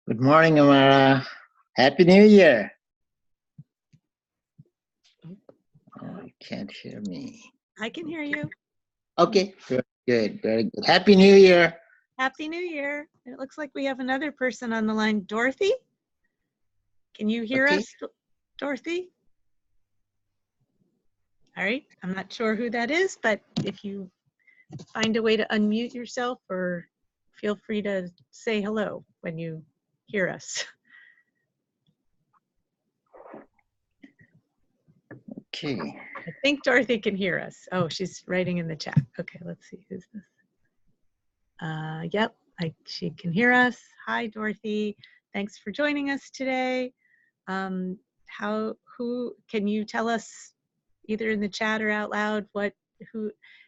Good morning, Amara. Happy New Year. Oh, you can't hear me. I can hear you. Okay, very good, very good. Happy New Year. Happy New Year. It looks like we have another person on the line. Dorothy? Can you hear us, Dorothy? All right, I'm not sure who that is, but if you find a way to unmute yourself, or feel free to say hello when you hear us. Okay. I think Dorothy can hear us. Oh, she's writing in the chat. Okay, let's see, who's this? Yep, she can hear us. Hi, Dorothy. Thanks for joining us today. Who can you tell us, either in the chat or out loud,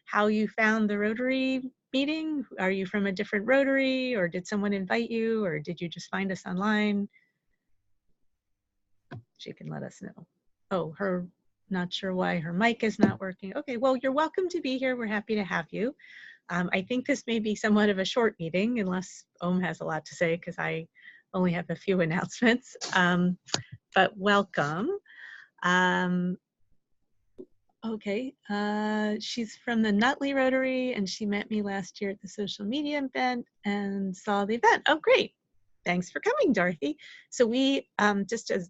how you found the Rotary meeting? Are you from a different Rotary, or did someone invite you, or did you just find us online? She can let us know. Oh, not sure why her mic is not working. Okay, well, you're welcome to be here. We're happy to have you. I think this may be somewhat of a short meeting, unless Om has a lot to say, because I only have a few announcements, but welcome. Okay, she's from the Nutley Rotary, and she met me last year at the social media event and saw the event. Oh, great. Thanks for coming, Dorothy. So we, just as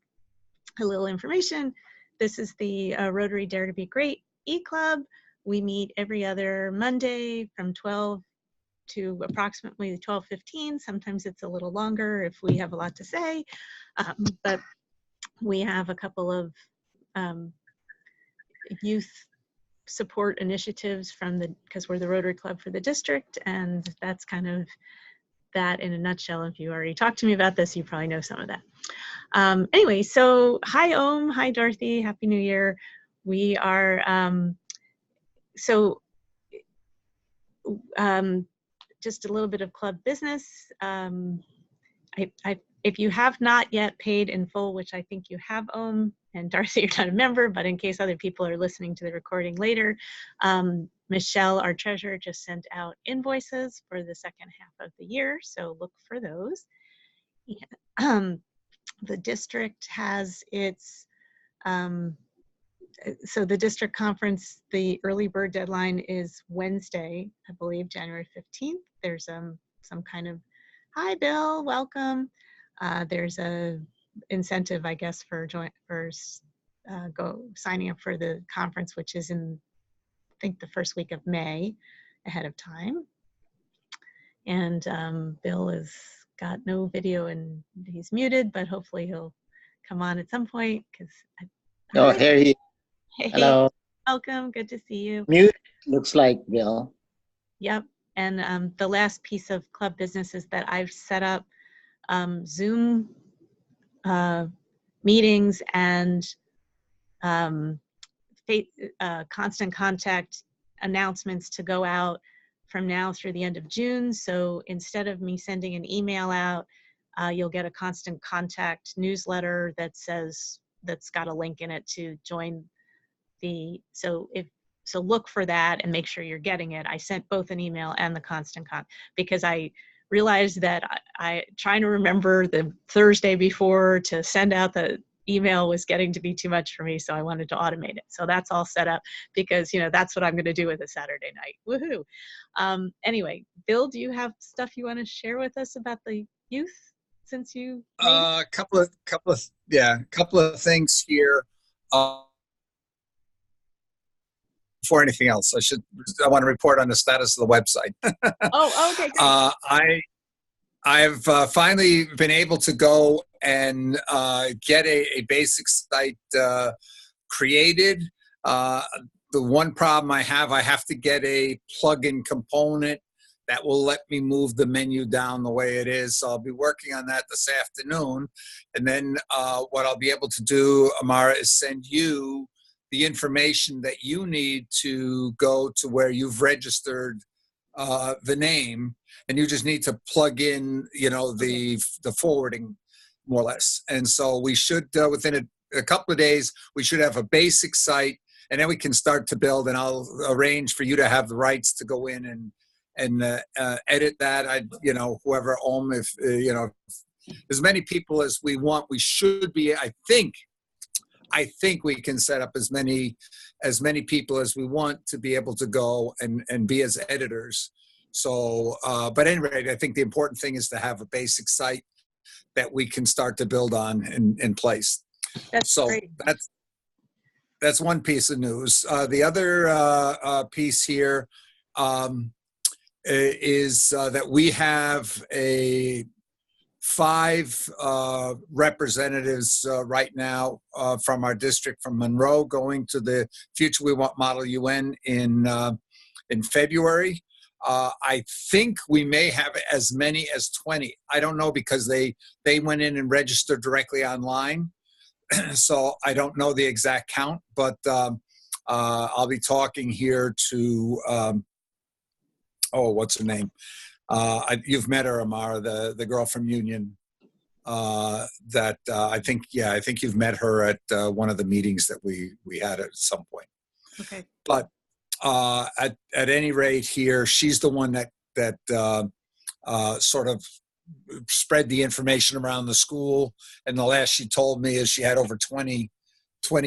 a little information, this is the Rotary Dare to Be Great EClub. We meet every other Monday from 12 to approximately 12:15. Sometimes it's a little longer if we have a lot to say, but we have a couple of youth support initiatives because we're the Rotary Club for the district, and that's kind of that in a nutshell. If you already talked to me about this, you probably know some of that. Anyway, so hi Om, hi Dorothy, Happy New Year. We are, just a little bit of club business. If you have not yet paid in full, which I think you have, Om, and Darcy, you're not a member, but in case other people are listening to the recording later, Michelle, our treasurer, just sent out invoices for the second half of the year, so look for those. Yeah. The district has its, so the district conference, the early bird deadline is Wednesday, I believe, January 15th. There's some kind of, hi Bill, welcome. There's a incentive, I guess, for signing up for the conference, which is in, I think, the first week of May, ahead of time. And Bill has got no video and he's muted, but hopefully he'll come on at some point, because Oh, here he is. Hey, hello. Welcome, good to see you. Mute, looks like Bill. Yep, and the last piece of club business is that I've set up Zoom meetings and constant contact announcements to go out from now through the end of June. So instead of me sending an email out, you'll get a constant contact newsletter that's got a link in it to join so look for that and make sure you're getting it. I sent both an email and the constant because I realized that I trying to remember the Thursday before to send out the email was getting to be too much for me, so I wanted to automate it. So that's all set up, because that's what I'm going to do with a Saturday night. Woohoo! Anyway, Bill, do you have stuff you want to share with us about the youth, since you? A couple of things here. Before anything else, I want to report on the status of the website. Oh, okay. Great. I've finally been able to go and get a basic site created. The one problem I have to get a plugin component that will let me move the menu down the way it is. So I'll be working on that this afternoon. And then what I'll be able to do, Amara, is send you the information that you need to go to where you've registered the name, and you just need to plug in, the forwarding, more or less. And so we should, within a couple of days, we should have a basic site, and then we can start to build, and I'll arrange for you to have the rights to go in and edit that. Whoever Om, if as many people as we want. We should be, I think we can set up as many people as we want to be able to go and be as editors. So, but anyway, I think the important thing is to have a basic site that we can start to build on in place. That's So great. that's one piece of news. The other piece here is that we have 5 representatives right now from our district from Monroe going to the Future We Want Model UN in February. I think we may have as many as 20. I don't know because they went in and registered directly online. So I don't know the exact count, but I'll be talking here to, what's her name? You've met her, Amara, the girl from Union. I think you've met her at one of the meetings that we had at some point. Okay. But at any rate, here she's the one that sort of spread the information around the school. And the last she told me is she had over 20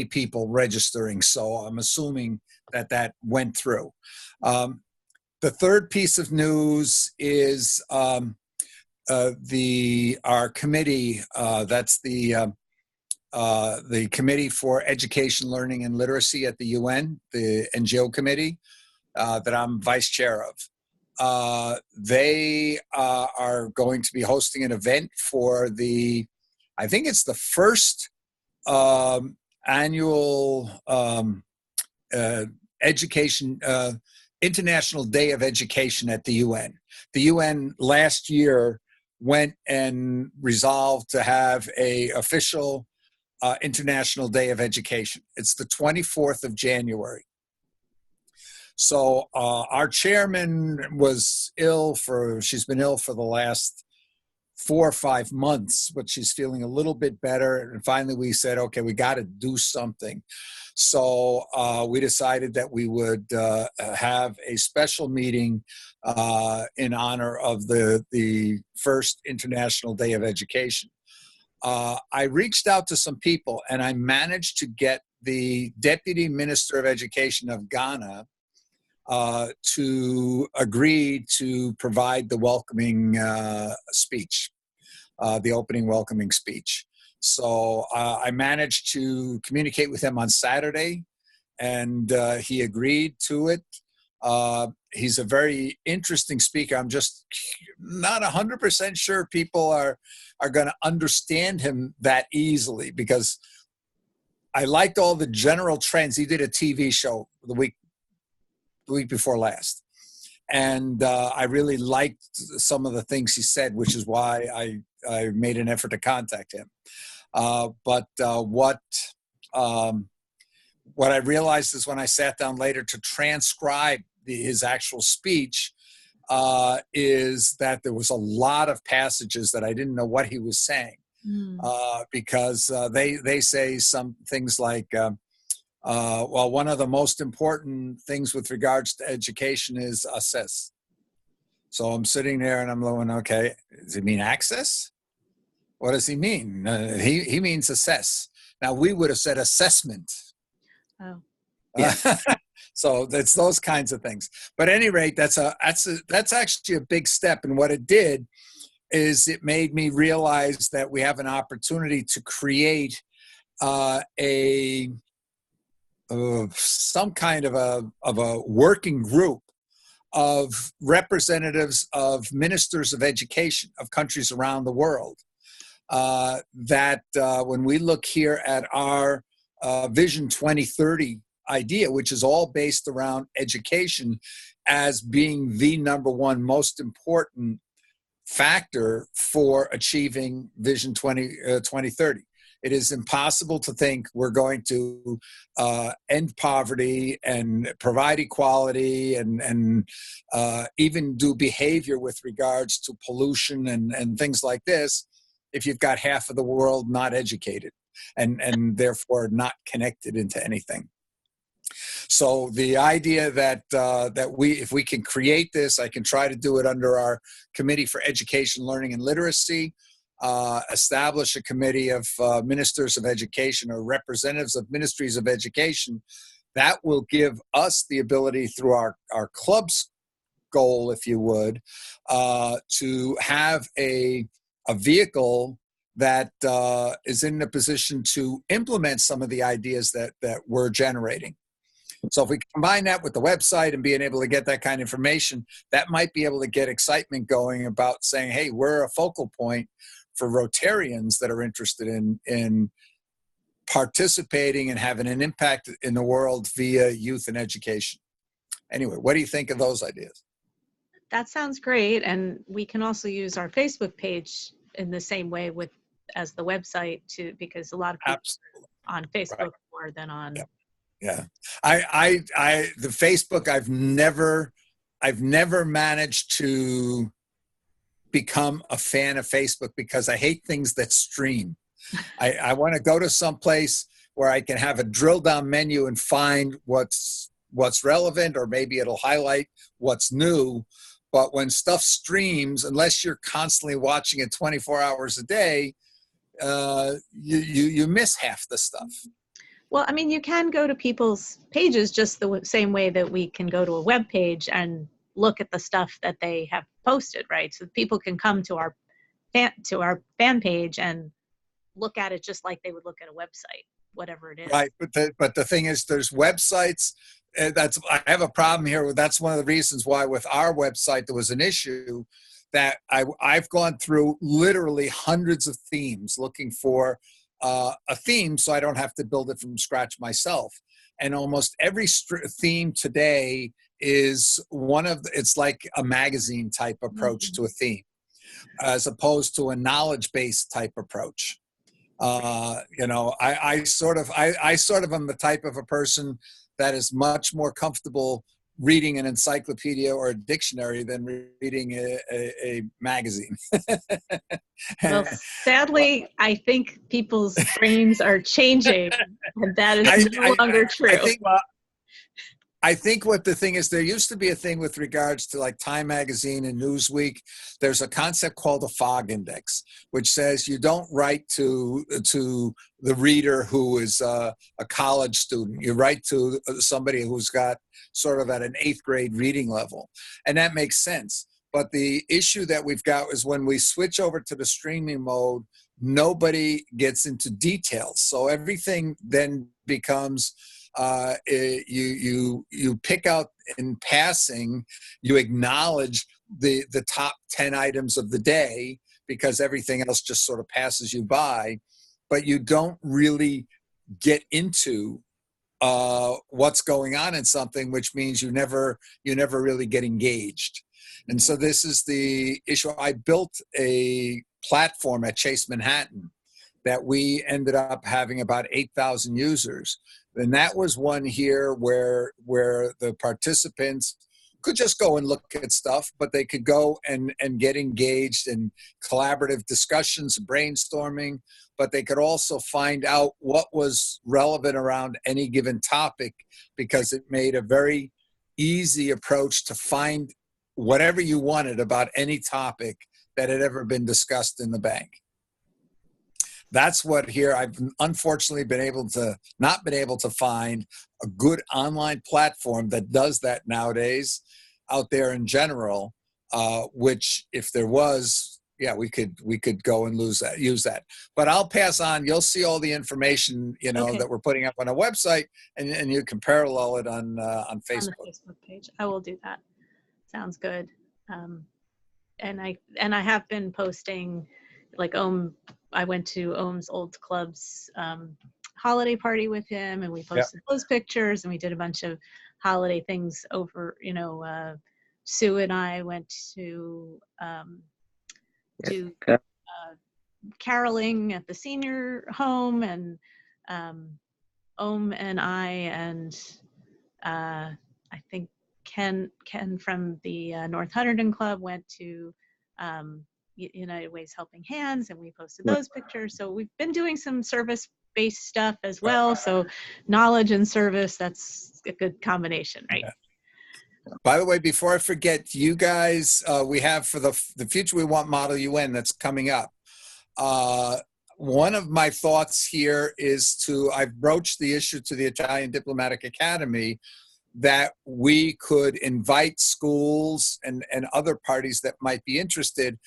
people registering. So I'm assuming that went through. The third piece of news is our committee. That's the Committee for Education, Learning, and Literacy at the UN, the NGO committee that I'm vice chair of. They are going to be hosting an event for I think it's the first annual education International Day of Education at the UN. The UN last year went and resolved to have a official International Day of Education. It's the 24th of January. So our chairman was she's been ill for the last 4 or 5 months, but she's feeling a little bit better. And finally we said, okay, we got to do something. So we decided that we would have a special meeting in honor of the first International Day of Education. I reached out to some people and I managed to get the Deputy Minister of Education of Ghana to agree to provide the welcoming speech, the opening welcoming speech. So I managed to communicate with him on Saturday, and he agreed to it. He's a very interesting speaker. I'm just not 100% sure people are going to understand him that easily, because I liked all the general trends. He did a TV show the week before last. And I really liked some of the things he said, which is why I made an effort to contact him. But what I realized is when I sat down later to transcribe his actual speech is that there was a lot of passages that I didn't know what he was saying. Because they say some things like, well, one of the most important things with regards to education is assess. So I'm sitting there and I'm going, okay, does he mean access? What does he mean? He means assess. Now we would have said assessment. Oh. Yeah. So that's those kinds of things. But at any rate, that's actually a big step. And what it did is it made me realize that we have an opportunity to create some kind of a working group of representatives of ministers of education of countries around the world. That when we look here at our Vision 2030 idea, which is all based around education as being the number one most important factor for achieving Vision 2030. It is impossible to think we're going to end poverty and provide equality and even do behavior with regards to pollution and things like this if you've got half of the world not educated and therefore not connected into anything. So the idea that if we can create this, I can try to do it under our Committee for Education, Learning, and Literacy. establish a committee of ministers of education or representatives of ministries of education. That will give us the ability through our club's goal, if you would, to have a vehicle that is in a position to implement some of the ideas that we're generating. So if we combine that with the website and being able to get that kind of information, that might be able to get excitement going about saying, hey, we're a focal point for Rotarians that are interested in participating and having an impact in the world via youth and education. Anyway, what do you think of those ideas? That sounds great. And we can also use our Facebook page in the same way as the website too, because a lot of people Absolutely. are on Facebook Right. more than on. Yep. Yeah. The Facebook, I've never managed to become a fan of Facebook because I hate things that stream. I want to go to some place where I can have a drill down menu and find what's relevant, or maybe it'll highlight what's new. But when stuff streams, unless you're constantly watching it 24 hours a day, you miss half the stuff. Well, I mean, you can go to people's pages just the same way that we can go to a web page and look at the stuff that they have posted, right? So people can come to our fan page and look at it just like they would look at a website, whatever it is. Right, but the thing is, there's websites. I have a problem here. That's one of the reasons why with our website there was an issue, that I've gone through literally hundreds of themes looking for a theme, so I don't have to build it from scratch myself. And almost every theme today is it's like a magazine type approach to a theme, as opposed to a knowledge-based type approach. I sort of am the type of a person that is much more comfortable reading an encyclopedia or a dictionary than reading a magazine. Well, sadly, I think people's brains are changing, and that is no longer true. I think what the thing is, there used to be a thing with regards to like Time Magazine and Newsweek. There's a concept called a fog index, which says you don't write to the reader who is a college student. You write to somebody who's got sort of at an 8th grade reading level. And that makes sense. But the issue that we've got is when we switch over to the streaming mode, nobody gets into details. So everything then becomes, you pick out in passing, you acknowledge the top 10 items of the day because everything else just sort of passes you by, but you don't really get into what's going on in something, which means you never really get engaged. And so this is the issue. I built a platform at Chase Manhattan that we ended up having about 8,000 users. And that was one here where the participants could just go and look at stuff, but they could go and get engaged in collaborative discussions, brainstorming, but they could also find out what was relevant around any given topic, because it made a very easy approach to find whatever you wanted about any topic that had ever been discussed in the bank. That's what here I've unfortunately not been able to find a good online platform that does that nowadays out there in general, which if there was, yeah, we could go and use that. But I'll pass on. You'll see all the information, Okay. that we're putting up on a website, and you can parallel it on Facebook. On the Facebook page. I will do that. Sounds good. And I have been posting, like I went to Ohm's old club's holiday party with him, and we posted those pictures, and we did a bunch of holiday things over, Sue and I went to caroling at the senior home, and Ohm and I and I think Ken from the North Hunterdon Club went to United Way's Helping Hands, and we posted those pictures. So we've been doing some service-based stuff as well. So knowledge and service, that's a good combination, right? Yeah. By the way, before I forget, you guys, we have for the Future We Want Model UN that's coming up. one of my thoughts here is I've broached the issue to the Italian Diplomatic Academy that we could invite schools and other parties that might be interested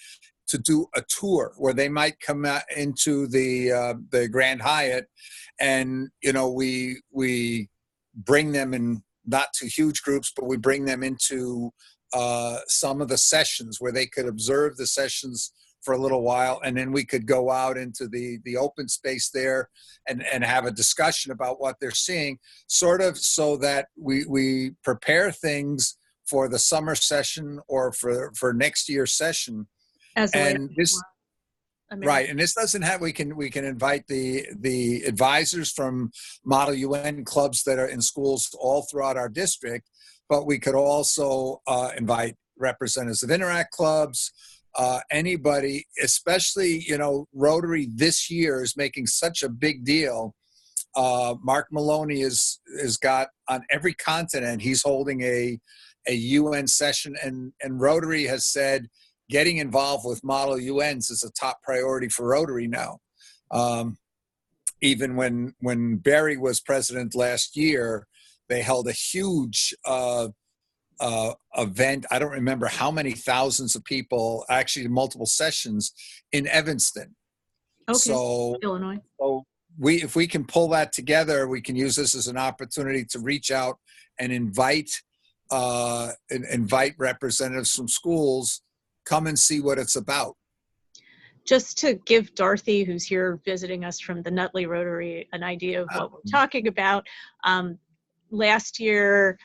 to do a tour where they might come out into the Grand Hyatt, and we bring them in not too huge groups, but we bring them into some of the sessions where they could observe the sessions for a little while, and then we could go out into the open space there and have a discussion about what they're seeing, sort of so that we prepare things for the summer session or for next year's session. As a way And this, right, and this doesn't have, we can invite the advisors from Model UN clubs that are in schools all throughout our district, but we could also invite representatives of Interact clubs, anybody, especially, Rotary this year is making such a big deal. Mark Maloney is got on every continent, he's holding a UN session, and Rotary has said getting involved with Model UNs is a top priority for Rotary now. Even when Barry was president last year, they held a huge event. I don't remember how many thousands of people, actually multiple sessions in Evanston. Okay. So, Illinois. So if we can pull that together, we can use this as an opportunity to reach out and invite representatives from schools, come and see what it's about. Just to give Dorothy, who's here visiting us from the Nutley Rotary, an idea of what we're talking about. Last year,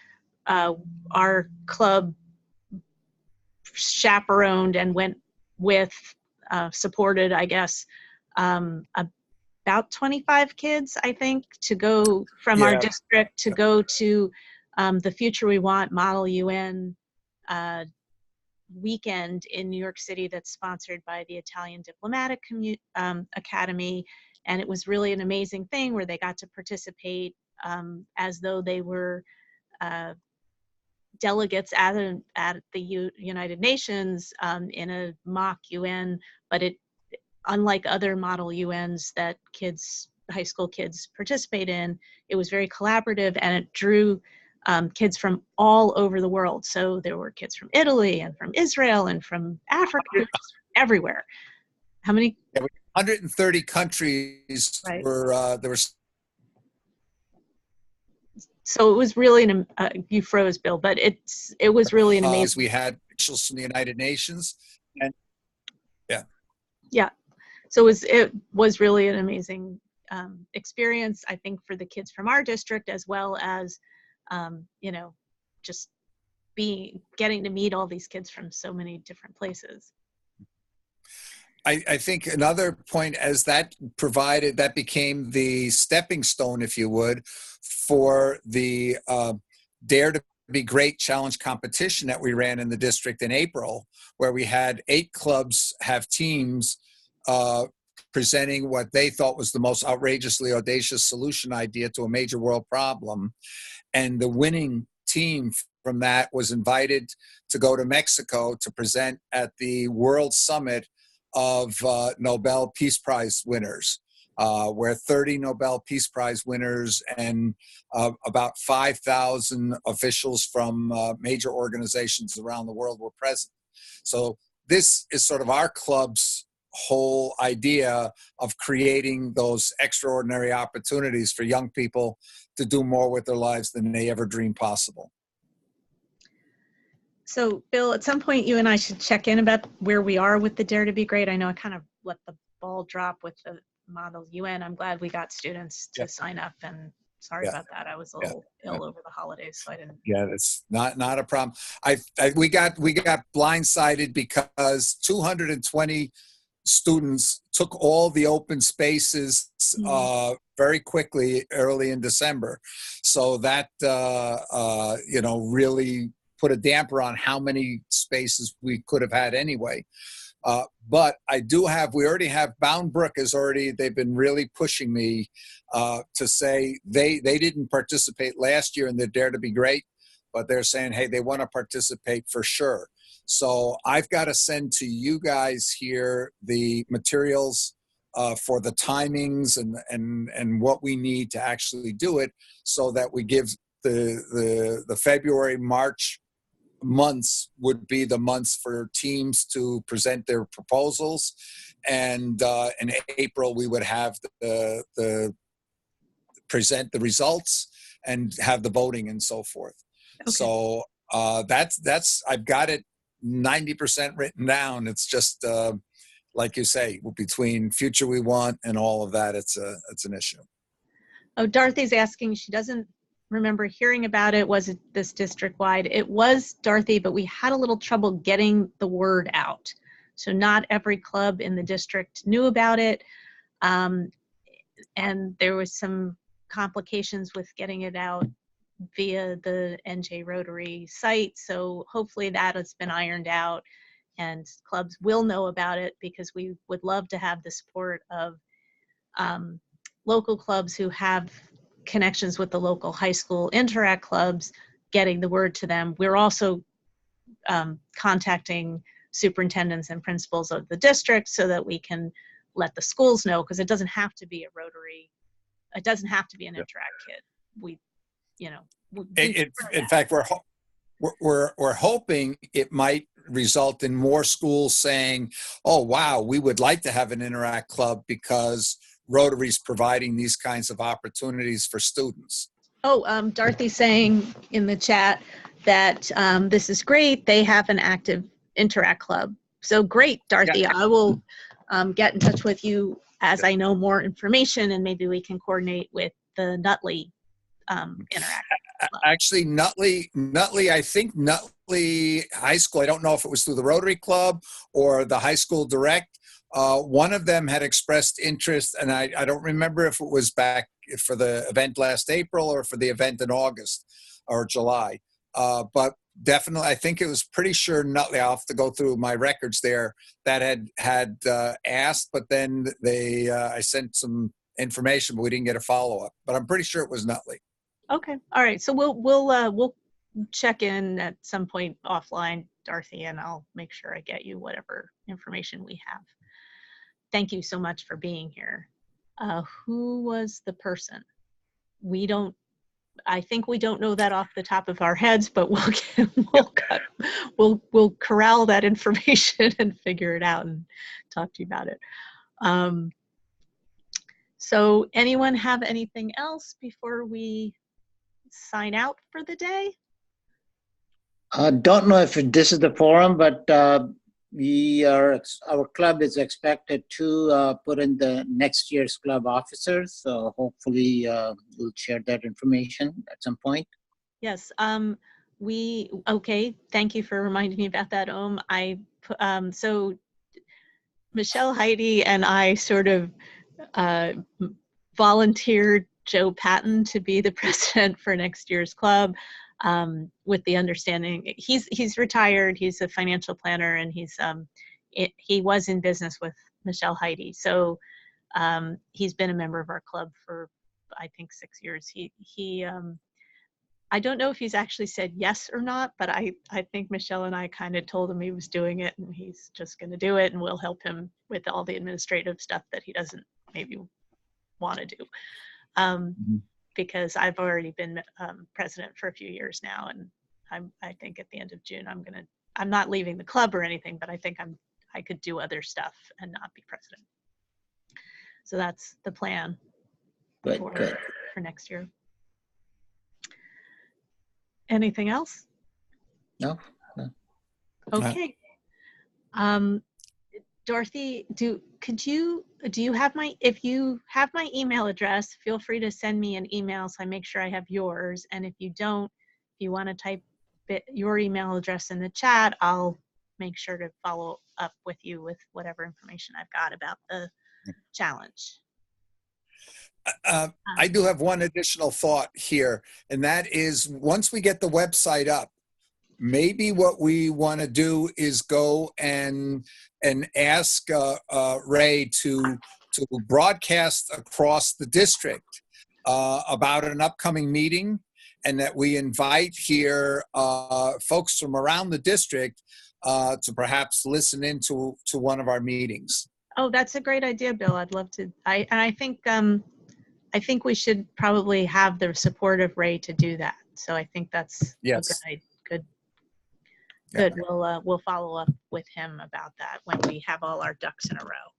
our club chaperoned and went with, supported, I guess, about 25 kids, I think, to go from our district to go to the Future We Want Model UN weekend in New York City that's sponsored by the Italian Diplomatic Academy. And it was really an amazing thing where they got to participate as though they were delegates at the United Nations in a mock UN, but unlike other model UNs that high school kids participate in, it was very collaborative, and it drew kids from all over the world. So there were kids from Italy and from Israel and from Africa, everywhere. How many? 130 countries were there was. So it was really you froze, Bill, but it was really an amazing. We had officials from the United Nations, and yeah. So it was really an amazing experience, I think, for the kids from our district, as well as just getting to meet all these kids from so many different places. I think another point, as that became the stepping stone, if you would, for the Dare to Be Great challenge competition that we ran in the district in April, where we had 8 clubs have teams presenting what they thought was the most outrageously audacious solution idea to a major world problem. And the winning team from that was invited to go to Mexico to present at the World Summit of Nobel Peace Prize winners, where 30 Nobel Peace Prize winners and about 5,000 officials from major organizations around the world were present. So this is sort of our club's whole idea of creating those extraordinary opportunities for young people to do more with their lives than they ever dreamed possible. So, Bill, at some point you and I should check in about where we are with the Dare to Be Great. I know I kind of let the ball drop with the Model UN. I'm glad we got students to sign up, and sorry about that. I was a little ill over the holidays, so I didn't. Yeah, it's not a problem. We got blindsided because 220 students took all the open spaces very quickly early in December. So that, really put a damper on how many spaces we could have had anyway. But we already have Bound Brook they've been really pushing me to say they didn't participate last year in the Dare to Be Great, but they're saying, hey, they want to participate for sure. So I've got to send to you guys here the materials for the timings and what we need to actually do it, so that we give the February, March months would be the months for teams to present their proposals, and in April we would have the present the results and have the voting and so forth. Okay. So that's I've got it 90% written down. It's just like you say, between future we want and all of that, it's an issue. Oh, Dorothy's asking, she doesn't remember hearing about it. Was it this district-wide? It was, Dorothy, but we had a little trouble getting the word out. So not every club in the district knew about it. And there was some complications with getting it out via the NJ Rotary site. So hopefully that has been ironed out and clubs will know about it, because we would love to have the support of local clubs who have connections with the local high school interact clubs, getting the word to them. We're also contacting superintendents and principals of the district so that we can let the schools know, because it doesn't have to be a Rotary, it doesn't have to be an interact kid. We, you know, in fact, we're hoping it might result in more schools saying, oh wow, we would like to have an interact club because Rotary's providing these kinds of opportunities for students. Oh, Dorothy's saying in the chat that this is great. They have an active interact club. So great, Dorothy. Yeah. I will get in touch with you as I know more information, and maybe we can coordinate with the Nutley interact club. Actually, Nutley, I think Nutley High School, I don't know if it was through the Rotary Club or the high school direct. One of them had expressed interest, and I don't remember if it was back for the event last April or for the event in August or July. But definitely, I think it was pretty sure Nutley, I'll have to go through my records there, that had asked, but then they I sent some information, but we didn't get a follow-up. But I'm pretty sure it was Nutley. Okay, all right. So we'll check in at some point offline, Dorothy, and I'll make sure I get you whatever information we have. Thank you so much for being here. Who was the person? I think we don't know that off the top of our heads, but we'll corral that information and figure it out and talk to you about it. So anyone have anything else before we sign out for the day? Don't know if this is the forum, but our club is expected to put in the next year's club officers. So hopefully we'll share that information at some point. Yes. Okay. Thank you for reminding me about that, so Michelle, Heidi, and I sort of volunteered Joe Patton to be the president for next year's club, with the understanding he's retired. He's a financial planner, and he was in business with Michelle Heidi. So he's been a member of our club for, I think, 6 years. I don't know if he's actually said yes or not, but I think Michelle and I kind of told him he was doing it, and he's just going to do it, and we'll help him with all the administrative stuff that he doesn't maybe want to do. Because I've already been president for a few years now, and I think at the end of June I'm not leaving the club or anything, but I think I could do other stuff and not be president. So that's the plan for next year. Anything else? No. Okay. Dorothy, if you have my email address, feel free to send me an email so I make sure I have yours. And if you don't, if you want to type your email address in the chat, I'll make sure to follow up with you with whatever information I've got about the challenge. I do have one additional thought here, and that is, once we get the website up, maybe what we want to do is go and ask Ray to broadcast across the district about an upcoming meeting, and that we invite here folks from around the district to perhaps listen into one of our meetings. Oh, that's a great idea, Bill. I'd love to. I think we should probably have the support of Ray to do that. So I think that's Yes. good. Yeah. Good. We'll follow up with him about that when we have all our ducks in a row.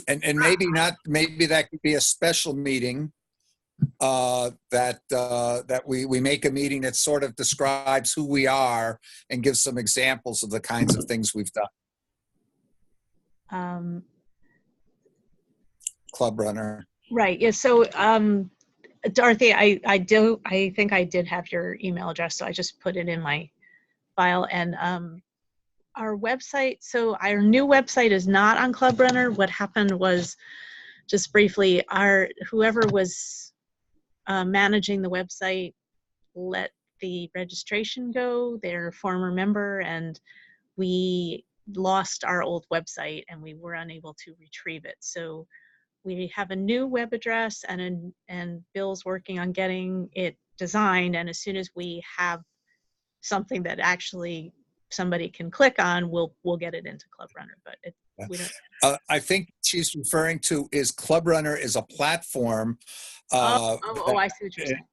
And maybe that could be a special meeting, that we make a meeting that sort of describes who we are and gives some examples of the kinds of things we've done. Club Runner. Right. Yeah. So, Dorothy, I think I did have your email address, so I just put it in my file. And our website, so our new website is not on Club Runner. What happened was, just briefly, whoever was managing the website let the registration go, their former member, and we lost our old website and we were unable to retrieve it. So we have a new web address, and Bill's working on getting it designed. And as soon as we have something that actually somebody can click on, we'll get it into Club Runner. But we don't. I think she's referring to is Club Runner is a platform. I see what you're saying.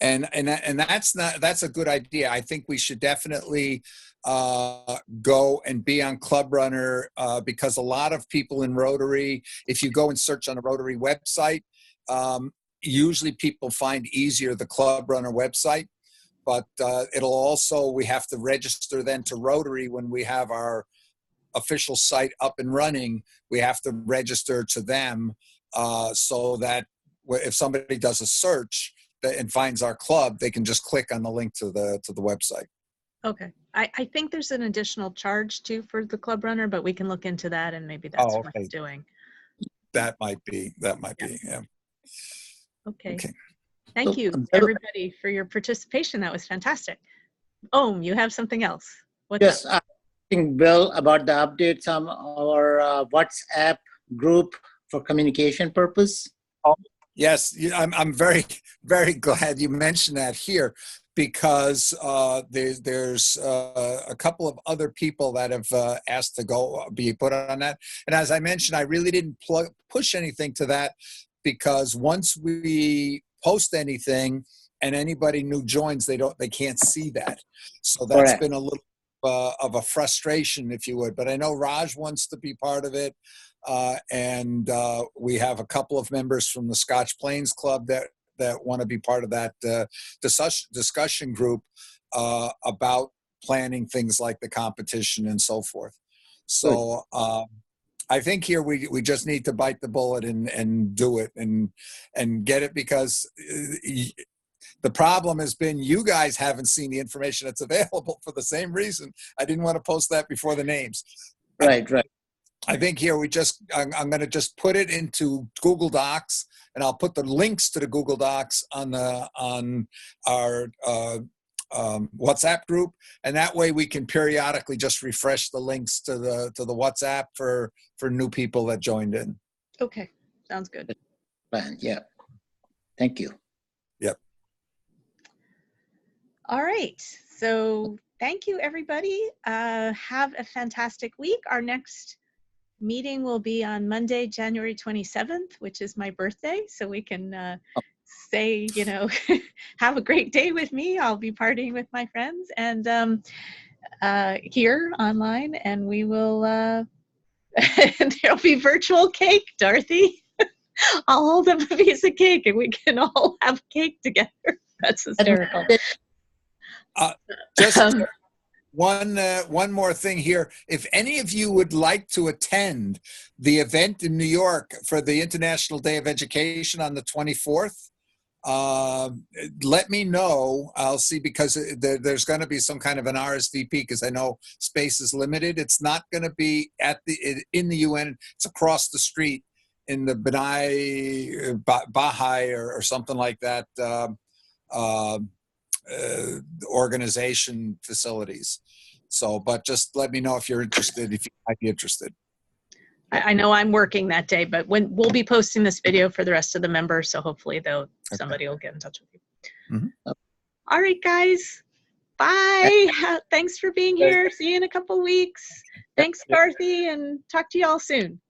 And that's a good idea. I think we should definitely go and be on Club Runner, because a lot of people in Rotary, if you go and search on a Rotary website, usually people find easier the Club Runner website. But it'll also, we have to register then to Rotary when we have our official site up and running. We have to register to them, so that if somebody does a search and finds our club, they can just click on the link to the website. Okay. I think there's an additional charge too for the Club Runner, but we can look into that, and maybe that's worth doing. That might be, yeah. Okay. Thank you, everybody, for your participation. That was fantastic. You have something else? Yes, I think, Bill, about the updates on our WhatsApp group for communication purpose. Yes, I'm very, very glad you mentioned that here, because there's a couple of other people that have asked to be put on that. And as I mentioned, I really didn't push anything to that, because once we post anything and anybody new joins, they can't see that. So that's Correct. been a little of a frustration, if you would. But I know Raj wants to be part of it. And we have a couple of members from the Scotch Plains Club that want to be part of that discussion group about planning things like the competition and so forth. So I think here we just need to bite the bullet and do it and get it, because the problem has been you guys haven't seen the information that's available for the same reason. I didn't want to post that before the names. Right. I think here I'm going to just put it into Google Docs, and I'll put the links to the Google Docs on our WhatsApp group, and that way we can periodically just refresh the links to the WhatsApp for new people that joined in. Okay, sounds good. Yeah. Thank you. Yep. All right. So thank you, everybody. Have a fantastic week. Our next meeting will be on Monday, January 27th, which is my birthday. So we can say, have a great day with me. I'll be partying with my friends and here online, and we will, there'll be virtual cake, Dorothy. I'll hold up a piece of cake and we can all have cake together. That's hysterical. Just one more thing here. If any of you would like to attend the event in New York for the International Day of Education on the 24th, let me know. I'll see, because there's going to be some kind of an RSVP, because I know space is limited. It's not going to be in the UN. It's across the street in the Baha'i or something like that organization facilities. So, but just let me know if you're interested, if you might be interested. I know I'm working that day, but we'll be posting this video for the rest of the members, so hopefully somebody will get in touch with you. Mm-hmm. All right, guys. Bye. Thanks for being here. See you in a couple weeks. Thanks, Dorothy, and talk to you all soon.